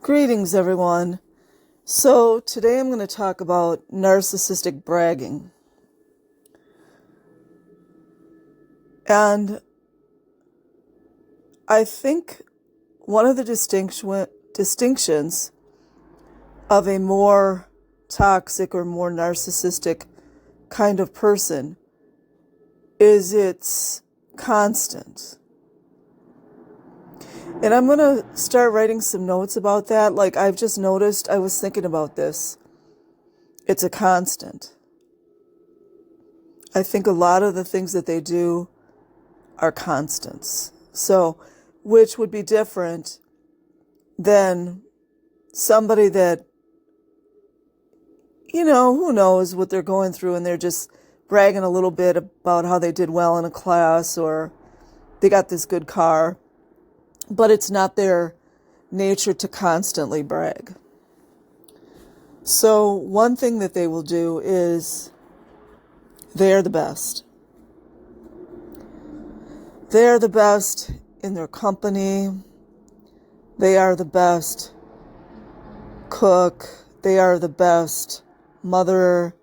Greetings, everyone. So, today I'm going to talk about narcissistic bragging. And I think one of the distinctions of a more toxic or more narcissistic kind of person is it's constant. And I'm going to start writing some notes about that. Like I've just noticed, I was thinking about this. It's a constant. I think a lot of the things that they do are constants. So, which would be different than somebody that, who knows what they're going through and they're just bragging a little bit about how they did well in a class or they got this good car. But it's not their nature to constantly brag. So one thing that they will do is they're the best. They're the best in their company. They are the best cook. They are the best mother.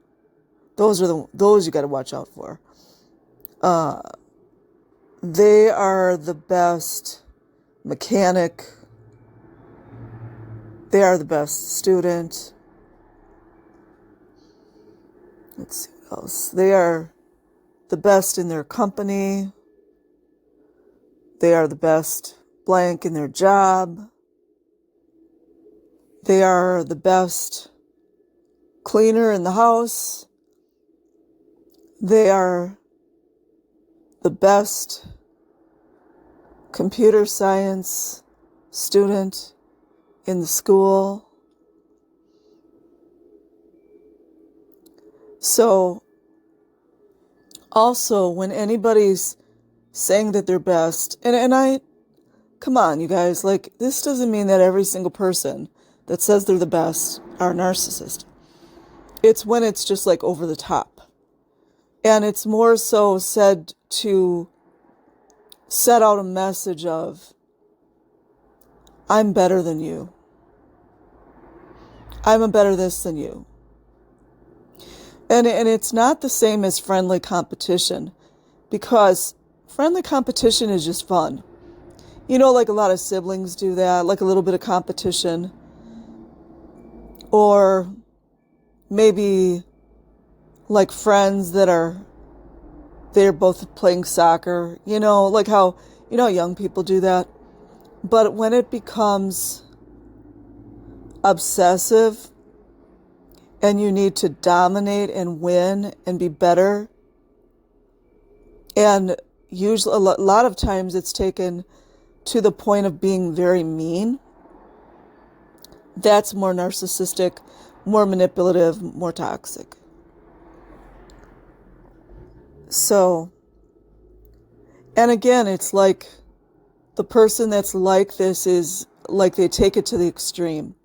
Those you got to watch out for. They are the best mechanic. They are the best student. Let's see what else. They are the best in their company. They are the best blank in their job. They are the best cleaner in the house. They are the best computer science student in the school. So also when anybody's saying that they're best, and come on, you guys, like this doesn't mean that every single person that says they're the best are a narcissist. It's when it's just like over the top. And it's more so said to set out a message of, I'm better than you. I'm a better this than you. And it's not the same as friendly competition, because friendly competition is just fun. Like a lot of siblings do that, like a little bit of competition. Or maybe like friends they're both playing soccer, like how, young people do that. But when it becomes obsessive and you need to dominate and win and be better, and usually a lot of times it's taken to the point of being very mean, that's more narcissistic, more manipulative, more toxic. So, and again, it's like the person that's like this is like they take it to the extreme.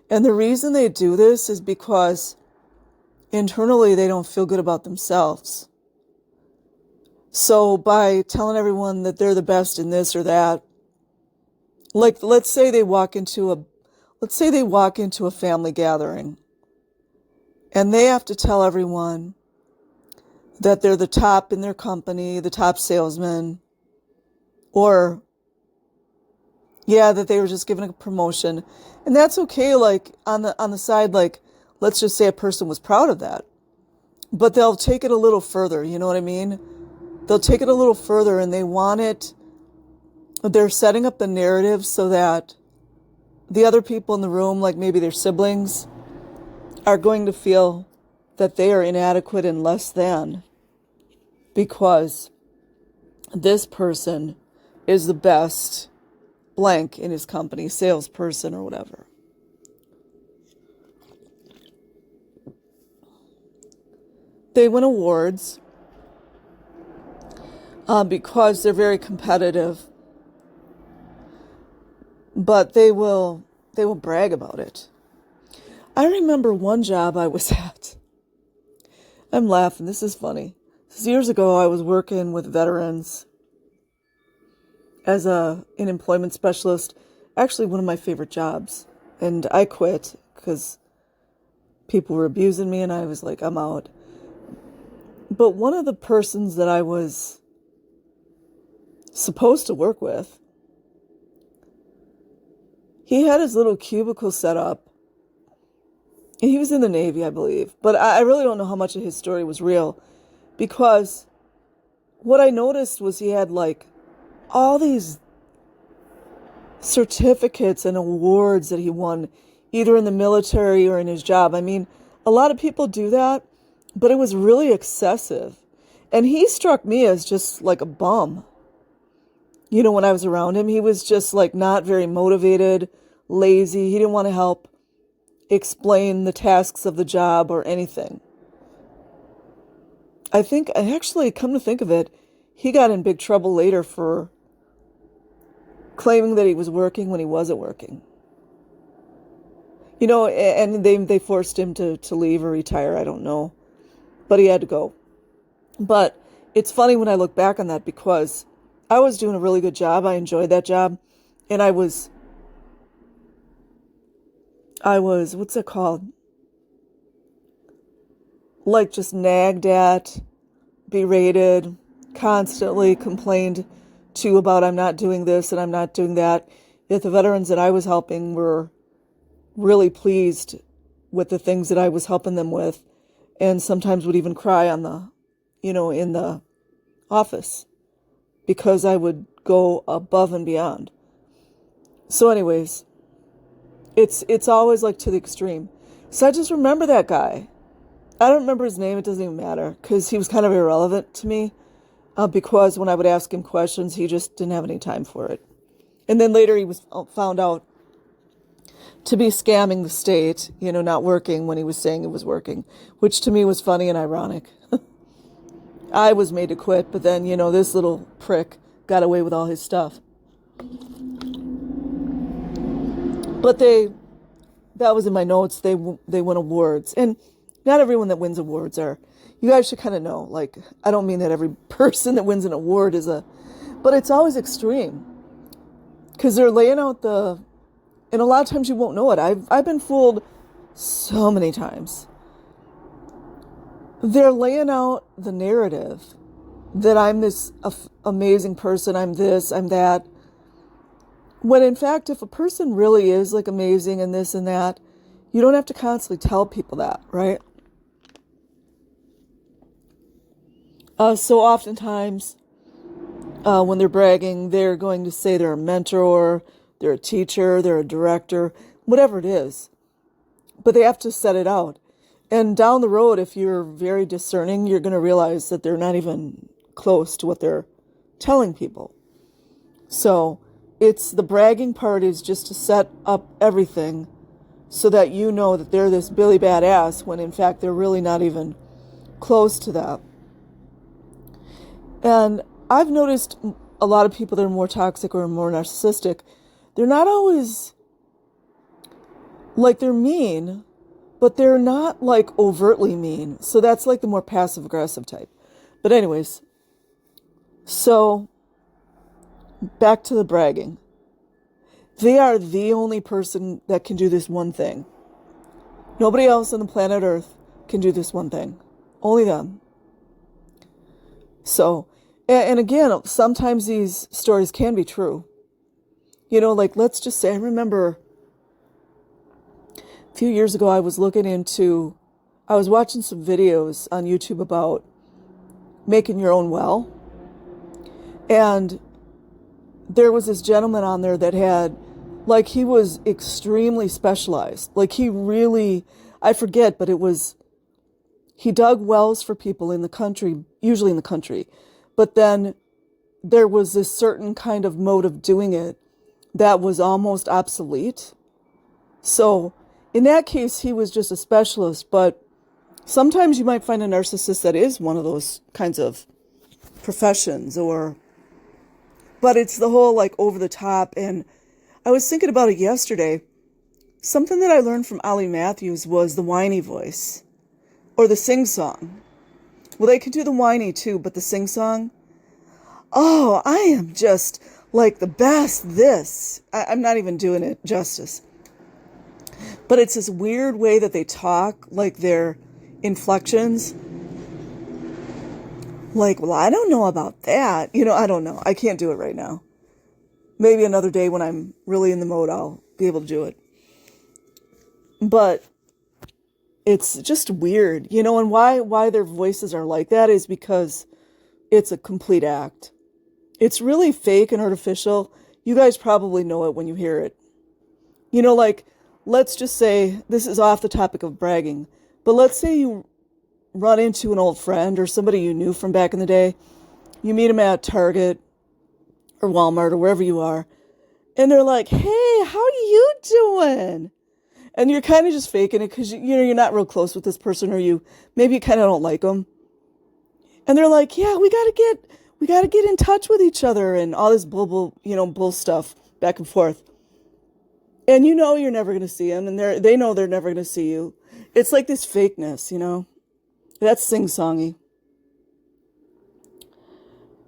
And the reason they do this is because internally they don't feel good about themselves. So by telling everyone that they're the best in this or that, like let's say they walk into a family gathering and they have to tell everyone that they're the top in their company, the top salesman, or that they were just given a promotion. And that's okay, like on the side, like let's just say a person was proud of that. But they'll take it a little further, you know what I mean? They'll take it a little further and they're setting up the narrative so that the other people in the room, like maybe their siblings, are going to feel that they are inadequate and less than because this person is the best blank in his company, salesperson or whatever. They win awards because they're very competitive, but they will brag about it. I remember one job I was at. I'm laughing. This is funny. Years ago, I was working with veterans as an employment specialist. Actually, one of my favorite jobs. And I quit because people were abusing me and I was like, I'm out. But one of the persons that I was supposed to work with, he had his little cubicle set up. He was in the Navy, I believe. But I really don't know how much of his story was real, because what I noticed was he had like all these certificates and awards that he won, either in the military or in his job. I mean, a lot of people do that, but it was really excessive. And he struck me as just like a bum. You know, when I was around him, he was just like not very motivated, lazy. He didn't want to help explain the tasks of the job or anything. I think, actually, come to think of it, he got in big trouble later for claiming that he was working when he wasn't working. You know, and they forced him to leave or retire, I don't know. But he had to go. But it's funny when I look back on that, because I was doing a really good job. I enjoyed that job. And I was, what's it called? Like just nagged at, berated, constantly complained to about I'm not doing this and I'm not doing that. Yet the veterans that I was helping were really pleased with the things that I was helping them with, and sometimes would even cry on the, in the office, because I would go above and beyond. So anyways, it's always like to the extreme. So I just remember that guy. I don't remember his name. It doesn't even matter, because he was kind of irrelevant to me, because when I would ask him questions, he just didn't have any time for it. And then later he was found out to be scamming the state, not working when he was saying he was working, which to me was funny and ironic. I was made to quit, but then, this little prick got away with all his stuff. But that was in my notes, they win awards. And not everyone that wins awards are, you guys should kind of know, like, I don't mean that every person that wins an award is but it's always extreme. Because they're laying out and a lot of times you won't know it. I've been fooled so many times. They're laying out the narrative that I'm this amazing person, I'm this, I'm that. When in fact, if a person really is like amazing and this and that, you don't have to constantly tell people that, right? So oftentimes, when they're bragging, they're going to say they're a mentor, they're a teacher, they're a director, whatever it is. But they have to set it out. And down the road, if you're very discerning, you're going to realize that they're not even close to what they're telling people. So it's the bragging part is just to set up everything so that you know that they're this Billy badass, when in fact they're really not even close to that. And I've noticed a lot of people that are more toxic or more narcissistic, they're not always, like, they're mean, but they're not like overtly mean. So that's like the more passive aggressive type. But anyways, so back to the bragging. They are the only person that can do this one thing. Nobody else on the planet Earth can do this one thing. Only them. So, and again, sometimes these stories can be true. Like, let's just say, I remember a few years ago, I was watching some videos on YouTube about making your own well. And there was this gentleman on there that had, like, he was extremely specialized. Like, he really, I forget, but he dug wells for people in the country, usually in the country. But then there was this certain kind of mode of doing it that was almost obsolete. So in that case, he was just a specialist. But sometimes you might find a narcissist that is one of those kinds of professions, but it's the whole like over the top. And I was thinking about it yesterday. Something that I learned from Ollie Matthews was the whiny voice or the sing song. Well, they could do the whiny too, but the sing song, oh, I am just like the best this. I'm not even doing it justice. But it's this weird way that they talk, like their inflections. Like, well, I don't know about that. I don't know. I can't do it right now. Maybe another day when I'm really in the mode, I'll be able to do it. But it's just weird, and why their voices are like that is because it's a complete act. It's really fake and artificial. You guys probably know it when you hear it. Like, let's just say, this is off the topic of bragging, but let's say you run into an old friend or somebody you knew from back in the day. You meet them at Target or Walmart or wherever you are, and they're like, hey, how you doing? And you're kind of just faking it because, you're not real close with this person, or maybe you kind of don't like them. And they're like, yeah, we got to get in touch with each other and all this bull stuff back and forth. And you're never going to see them, and they know they're never going to see you. It's like this fakeness, That's sing-songy.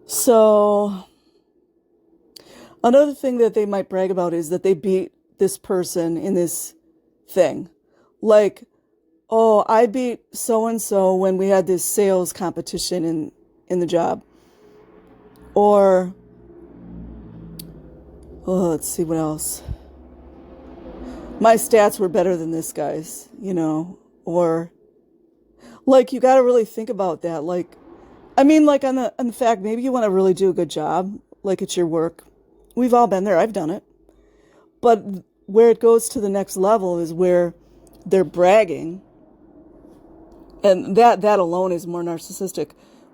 So, another thing that they might brag about is that they beat this person in this thing. Like, oh, I beat so-and-so when we had this sales competition in the job. Or, let's see what else. My stats were better than this guy's, or like, you got to really think about that. Like, on the fact, maybe you want to really do a good job, like at your work. We've all been there. I've done it. But where it goes to the next level is where they're bragging. And that alone is more narcissistic.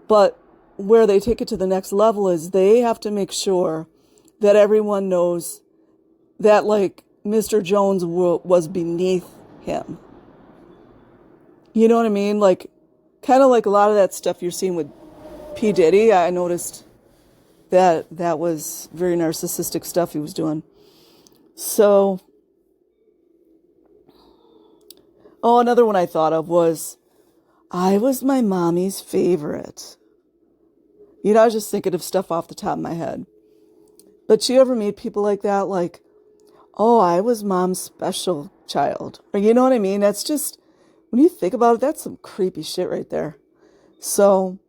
But where they take it to the next level is they have to make sure that everyone knows that, like, Mr. Jones was beneath him. You know what I mean? Like, kind of like a lot of that stuff you're seeing with P. Diddy. I noticed that was very narcissistic stuff he was doing. So, another one I thought of was, I was my mommy's favorite. I was just thinking of stuff off the top of my head. But you ever meet people like that? Like, oh, I was mom's special child. Or you know what I mean? That's just, when you think about it, that's some creepy shit right there. So,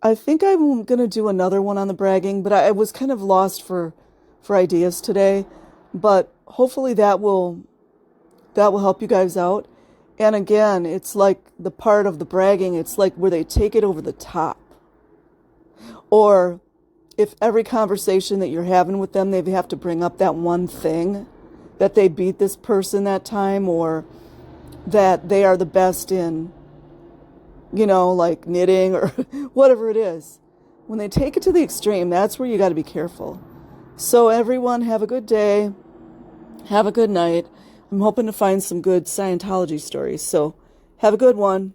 I think I'm going to do another one on the bragging, but I was kind of lost for ideas today. But hopefully that will help you guys out. And again, it's like the part of the bragging, it's like where they take it over the top. Or if every conversation that you're having with them, they have to bring up that one thing that they beat this person that time, or that they are the best in, like knitting or whatever it is. When they take it to the extreme, that's where you got to be careful. So everyone, have a good day. Have a good night. I'm hoping to find some good Scientology stories. So have a good one.